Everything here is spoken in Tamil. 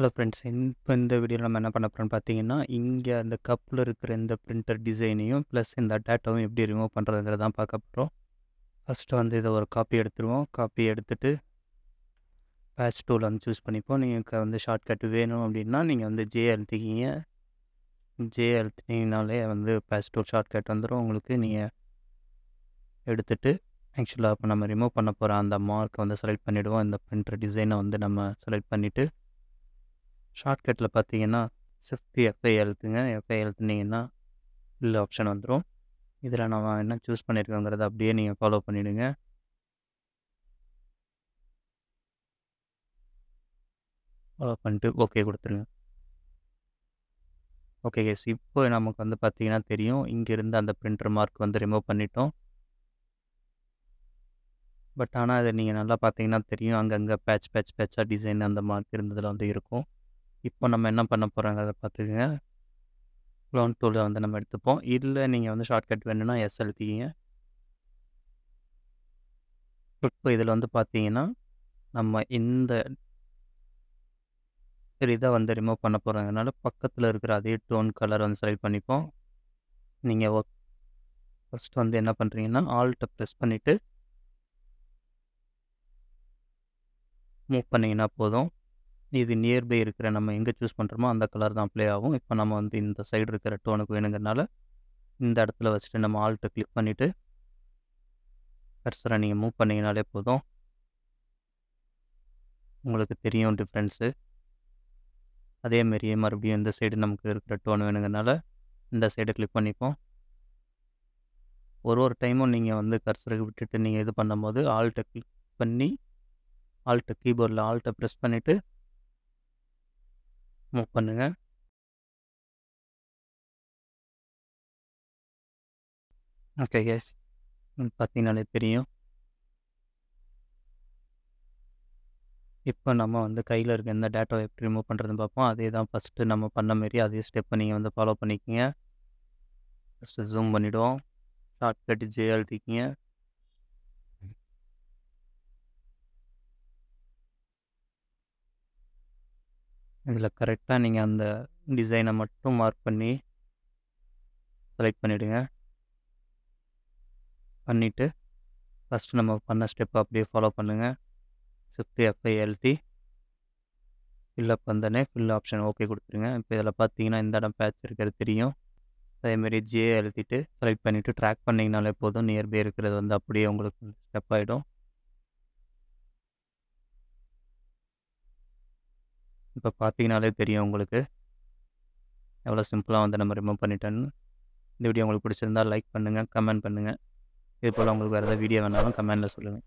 ஹலோ ஃப்ரெண்ட்ஸ், இப்போ இந்த வீடியோவில் நம்ம என்ன பண்ண போகிறோம்னு பார்த்தீங்கன்னா, இங்கே அந்த கப்பில் இருக்கிற இந்த பிரிண்டர் டிசைனையும் ப்ளஸ் இந்த டேட்டாவும் எப்படி ரிமூவ் பண்ணுறதுங்கிறத தான் பார்க்க போகிறோம். ஃபஸ்ட்டு வந்து இதை ஒரு காப்பி எடுத்துருவோம். காப்பி எடுத்துகிட்டு பேட்ச் டூல் வந்து சூஸ் பண்ணிப்போம். நீங்கள் வந்து ஷார்ட்கட் வேணும் அப்படின்னா நீங்கள் வந்து ஜே அழுத்திக்கிங்க. ஜே அழுத்தினீங்கனாலே வந்து பேட்ச் டூல் ஷார்ட்கட் வந்துடும் உங்களுக்கு. நீங்கள் எடுத்துகிட்டு ஆக்சுவலாக இப்போ நம்ம ரிமூவ் பண்ண போகிற அந்த மார்க்கை வந்து செலக்ட் பண்ணிவிடுவோம். இந்த பிரிண்டர் டிசைனை வந்து நம்ம செலக்ட் பண்ணிவிட்டு ஷார்ட்கட்டில் பார்த்தீங்கன்னா ஷிஃப்ட் எஃப்ஐ அழுத்துங்க. எஃப்ஐ அழுத்துனீங்கன்னா ஃபில் ஆப்ஷன் வந்துடும். இதில் நம்ம என்ன சூஸ் பண்ணியிருக்கோங்கிறத அப்படியே நீங்கள் ஃபாலோ பண்ணிவிடுங்க. ஃபாலோ பண்ணிட்டு ஓகே கொடுத்துருங்க. ஓகே கேஸ், இப்போ நமக்கு வந்து பார்த்தீங்கன்னா தெரியும், இங்கேருந்து அந்த பிரிண்டர் மார்க் வந்து ரிமூவ் பண்ணிட்டோம். பட் ஆனால் அதை நீங்கள் நல்லா பார்த்தீங்கன்னா தெரியும், அங்கங்கே பேட்சாக டிசைன் அந்த மார்க் இருந்ததில் வந்து இருக்கும். இப்போ நம்ம என்ன பண்ண போகிறோங்கிறத பார்த்துக்குங்க. க்ளோன் டூலை வந்து நம்ம எடுத்துப்போம். இல்லை நீங்கள் வந்து ஷார்ட்கட் வேணும்னா எஸ் அழுத்திக்கிங்க. இப்போ இதில் வந்து பார்த்தீங்கன்னா நம்ம இந்த இதை வந்து ரிமூவ் பண்ண போகிறதுனால பக்கத்தில் இருக்கிற அதே டோன் கலர் வந்து செலக்ட் பண்ணிப்போம். நீங்கள் ஃபஸ்ட் வந்து என்ன பண்ணுறீங்கன்னா ஆல்ட்டை ப்ரெஸ் பண்ணிவிட்டு மூவ் பண்ணிங்கன்னா போதும். இது நியர்பை இருக்கிற நம்ம எங்கே சூஸ் பண்ணுறோமோ அந்த கலர் தான் அப்ளை ஆகும். இப்போ நம்ம வந்து இந்த சைடு இருக்கிற டோனுக்கு வேணுங்கிறனால இந்த இடத்துல வச்சுட்டு நம்ம ஆல்ட்டை கிளிக் பண்ணிவிட்டு கர்சரை நீங்கள் மூவ் பண்ணிங்கனாலே போதும். உங்களுக்கு தெரியும் டிஃப்ரென்ஸு. அதேமாரியே மறுபடியும் இந்த சைடு நமக்கு இருக்கிற டோன் வேணுங்கிறனால இந்த சைடை கிளிக் பண்ணிப்போம். ஒரு டைமும் நீங்கள் வந்து கர்சரை விட்டுட்டு நீங்கள் இது பண்ணும்போது ஆல்ட்டை கிளிக் பண்ணி கீபோர்டில் ஆல்ட்டை ப்ரெஸ் பண்ணிவிட்டு மூவ் பண்ணுங்கள். ஓகே கேஸ், பார்த்தீங்கனாலே தெரியும். இப்போ நம்ம வந்து கையில் இருக்க எந்த டேட்டாவை எப்படி ரிமூவ் பண்ணுறதுன்னு பார்ப்போம். அதே தான் ஃபஸ்ட்டு நம்ம பண்ண மாரி அதே ஸ்டெப்பை நீங்கள் வந்து ஃபாலோ பண்ணிக்கோங்க. ஃபஸ்ட்டு ஜூம் பண்ணிவிடுவோம். ஷார்ட்கட் ஜே அழுத்திக்கிங்க. இதில் கரெக்டாக நீங்கள் அந்த டிசைனை மட்டும் மார்க் பண்ணி செலக்ட் பண்ணிவிடுங்க. பண்ணிவிட்டு ஃபஸ்ட்டு நம்ம பண்ண ஸ்டெப்பை அப்படியே ஃபாலோ பண்ணுங்கள். ஷிஃப்ட் எஃப்ஐ அழுத்தி ஃபில்லப் வந்தோடனே ஃபில் ஆப்ஷன் ஓகே கொடுத்துருங்க. இப்போ இதில் பார்த்தீங்கன்னா இந்த இடம் பேட்ச் இருக்கிறது தெரியும். அதேமாரி ஜே அழுத்திட்டு செலக்ட் பண்ணிவிட்டு ட்ராக் பண்ணிங்கனாலே போதும். நியர்பை இருக்கிறது வந்து அப்படியே உங்களுக்கு ஸ்டெப் ஆகிடும். இப்போ பார்த்தீங்கனாலே தெரியும் உங்களுக்கு எவ்வளோ சிம்பிளாக வந்து நம்ம ரிமூவ் பண்ணிட்டோன்னு. இந்த வீடியோ உங்களுக்கு பிடிச்சிருந்தால் லைக் பண்ணுங்கள், கமெண்ட் பண்ணுங்கள். இது போல் உங்களுக்கு வேறு ஏதாவது வீடியோ வேணாலும் கமெண்டில் சொல்லுங்கள்.